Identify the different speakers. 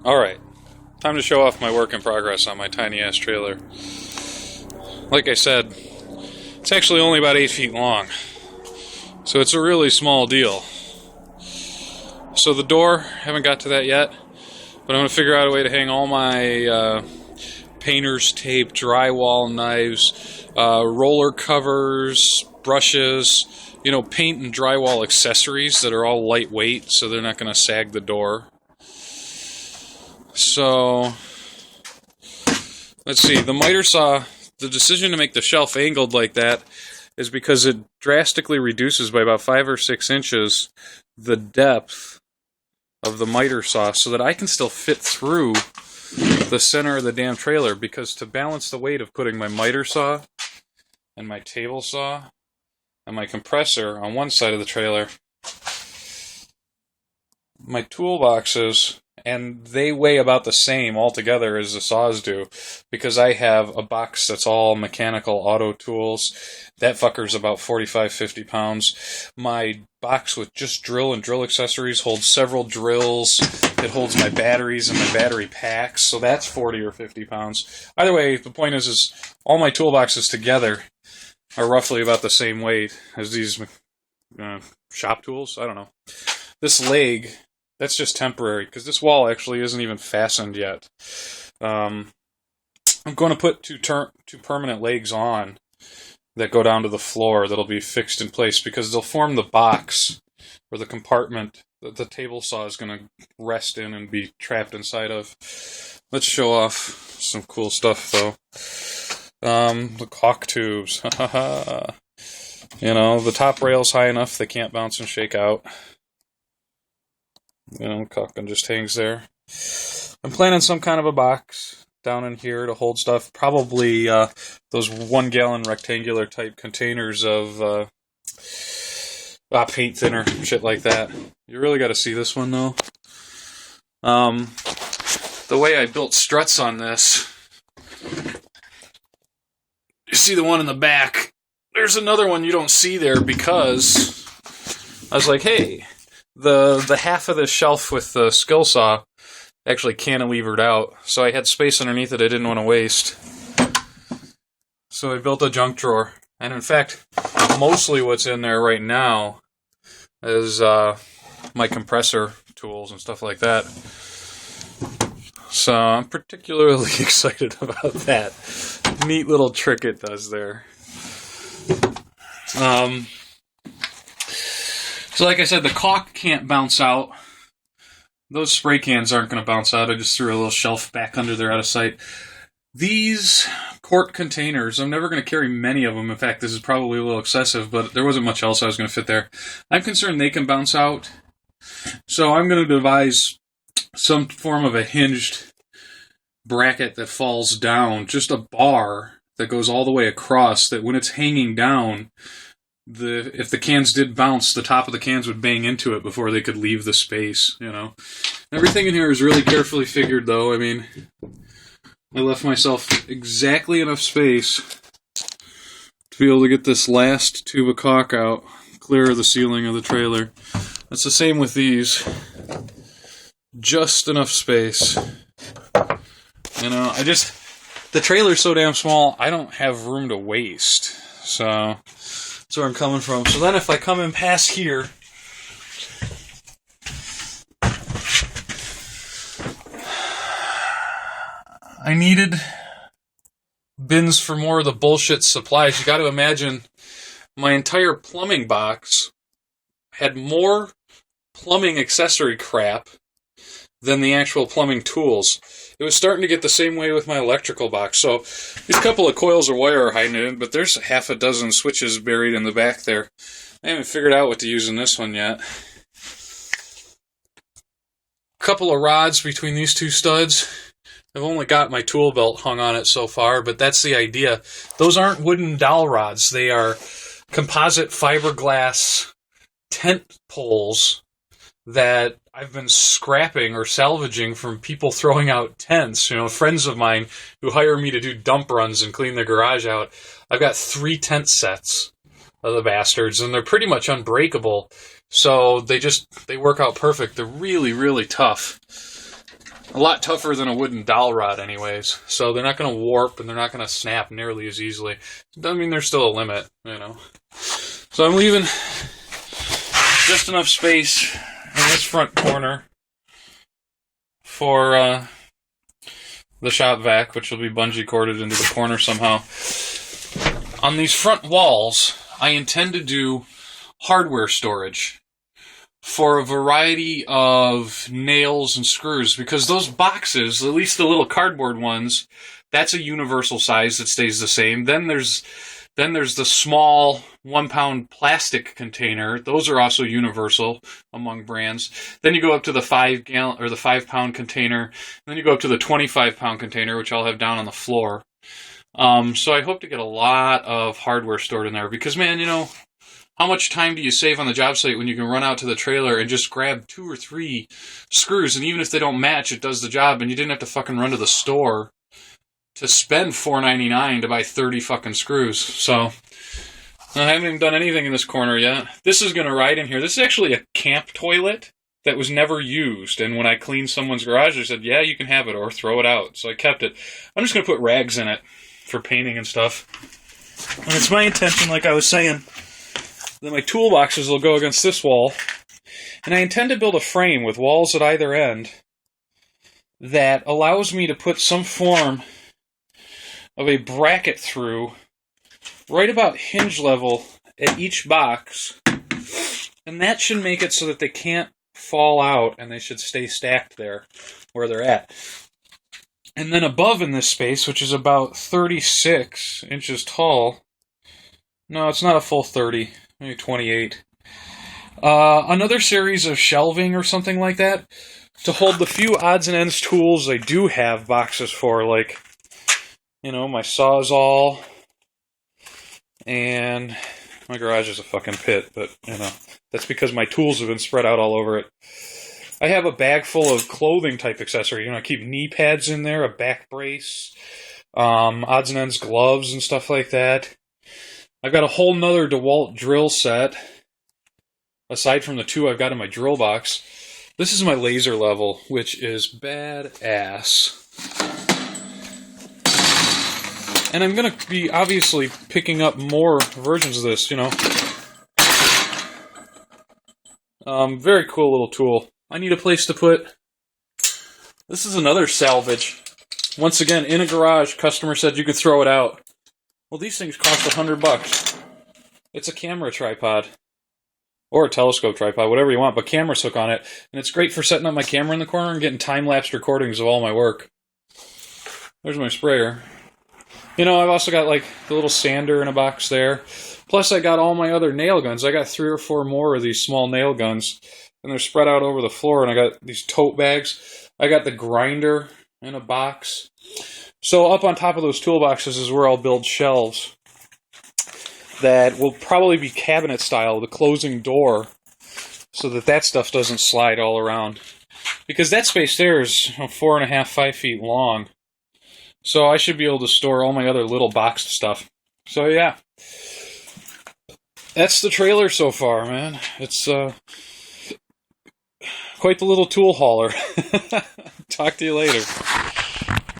Speaker 1: Alright, time to show off my work in progress on my tiny ass trailer. Like I said, it's actually only about 8 feet long, so it's a really small deal. So the door, haven't got to that yet, but I'm going to figure out a way to hang all my painter's tape, drywall knives, roller covers, brushes, paint and drywall accessories that are all lightweight, so they're not going to sag the door. So, let's see, the miter saw, the decision to make the shelf angled like that is because it drastically reduces by about 5 or 6 inches the depth of the miter saw so that I can still fit through the center of the damn trailer, because to balance the weight of putting my miter saw and my table saw and my compressor on one side of the trailer, my toolboxes, and they weigh about the same altogether as the saws do, because I have a box that's all mechanical auto tools. That fucker's about 45, 50 pounds. My box with just drill and drill accessories holds several drills. It holds my batteries and my battery packs, so that's 40 or 50 pounds. Either way, the point is all my toolboxes together are roughly about the same weight as these shop tools. I don't know. This leg, that's just temporary, because this wall actually isn't even fastened yet. I'm going to put two permanent legs on that go down to the floor that'll be fixed in place, because they'll form the box or the compartment that the table saw is going to rest in and be trapped inside of. Let's show off some cool stuff, though. The caulk tubes. The top rail's high enough they can't bounce and shake out. Caulking just hangs there. I'm planning some kind of a box down in here to hold stuff. Probably those 1 gallon rectangular type containers of paint thinner, shit like that. You really got to see this one, though. The way I built struts on this, you see the one in the back. There's another one you don't see there because I was like, hey, the half of the shelf with the skill saw actually cantilevered out, so I had space underneath it I didn't want to waste. So I built a junk drawer, and in fact, mostly what's in there right now is my compressor tools and stuff like that. So I'm particularly excited about that neat little trick it does there. So like I said, the caulk can't bounce out. Those spray cans aren't going to bounce out. I just threw a little shelf back under there out of sight. These quart containers, I'm never going to carry many of them. In fact, this is probably a little excessive, but there wasn't much else I was going to fit there. I'm concerned they can bounce out. So I'm going to devise some form of a hinged bracket that falls down, just a bar that goes all the way across, that when it's hanging down, if the cans did bounce, the top of the cans would bang into it before they could leave the space, Everything in here is really carefully figured, though. I mean, I left myself exactly enough space to be able to get this last tube of caulk out, clear of the ceiling of the trailer. That's the same with these. Just enough space. The trailer's so damn small, I don't have room to waste. So that's where I'm coming from. So then if I come in past here, I needed bins for more of the bullshit supplies. You got to imagine my entire plumbing box had more plumbing accessory crap than the actual plumbing tools. It was starting to get the same way with my electrical box. So these couple of coils of wire are hiding in, but there's half a dozen switches buried in the back there. I haven't figured out what to use in this one yet. Couple of rods between these two studs. I've only got my tool belt hung on it so far, but that's the idea. Those aren't wooden dowel rods. They are composite fiberglass tent poles that I've been scrapping or salvaging from people throwing out tents. Friends of mine who hire me to do dump runs and clean their garage out. I've got 3 tent sets of the bastards, and they're pretty much unbreakable. So they work out perfect. They're really, really tough. a lot tougher than a wooden dowel rod anyways. So they're not going to warp and they're not going to snap nearly as easily. Doesn't mean there's still a limit, you know. So I'm leaving just enough space in this front corner for the shop vac, which will be bungee corded into the corner somehow. On these front walls, I intend to do hardware storage for a variety of nails and screws, because those boxes, at least the little cardboard ones, that's a universal size that stays the same. Then there's the small 1 pound plastic container. Those are also universal among brands. Then you go up to the 5 gallon or the 5 pound container. Then you go up to the 25 pound container, which I'll have down on the floor. So I hope to get a lot of hardware stored in there, because, man, you know, how much time do you save on the job site when you can run out to the trailer and just grab 2 or 3 screws, and even if they don't match, it does the job, and you didn't have to fucking run to the store to spend $4.99 to buy 30 fucking screws. So I haven't even done anything in this corner yet. This is going to ride in here. This is actually a camp toilet that was never used, and when I cleaned someone's garage, they said, yeah, you can have it or throw it out. So I kept it. I'm just going to put rags in it for painting and stuff. And it's my intention, like I was saying, that my toolboxes will go against this wall, and I intend to build a frame with walls at either end that allows me to put some form of a bracket through right about hinge level at each box, and that should make it so that they can't fall out and they should stay stacked there where they're at. And then above in this space, which is about 36 inches tall, no, it's not a full 30, maybe 28, another series of shelving or something like that to hold the few odds and ends tools I do have boxes for, like, you know, my Sawzall, and my garage is a fucking pit, but, you know, that's because my tools have been spread out all over it. I have a bag full of clothing type accessory. You know, I keep knee pads in there, a back brace, odds and ends gloves and stuff like that. I've got a whole nother DeWalt drill set, aside from the 2 I've got in my drill box. This is my laser level, which is badass. And I'm going to be obviously picking up more versions of this, you know. Very cool little tool. I need a place to put... This is another salvage. Once again, in a garage, customer said you could throw it out. Well, these things cost $100. It's a camera tripod. Or a telescope tripod, whatever you want, but cameras hook on it. And it's great for setting up my camera in the corner and getting time-lapse recordings of all my work. There's my sprayer. You know, I've also got, like, the little sander in a box there. Plus, I got all my other nail guns. I got 3 or 4 more of these small nail guns. And they're spread out over the floor. And I got these tote bags. I got the grinder in a box. So up on top of those toolboxes is where I'll build shelves that will probably be cabinet style, the closing door, so that stuff doesn't slide all around. Because that space there is 4.5, 5 feet long. So I should be able to store all my other little boxed stuff. So yeah. That's the trailer so far, man. It's quite the little tool hauler. Talk to you later.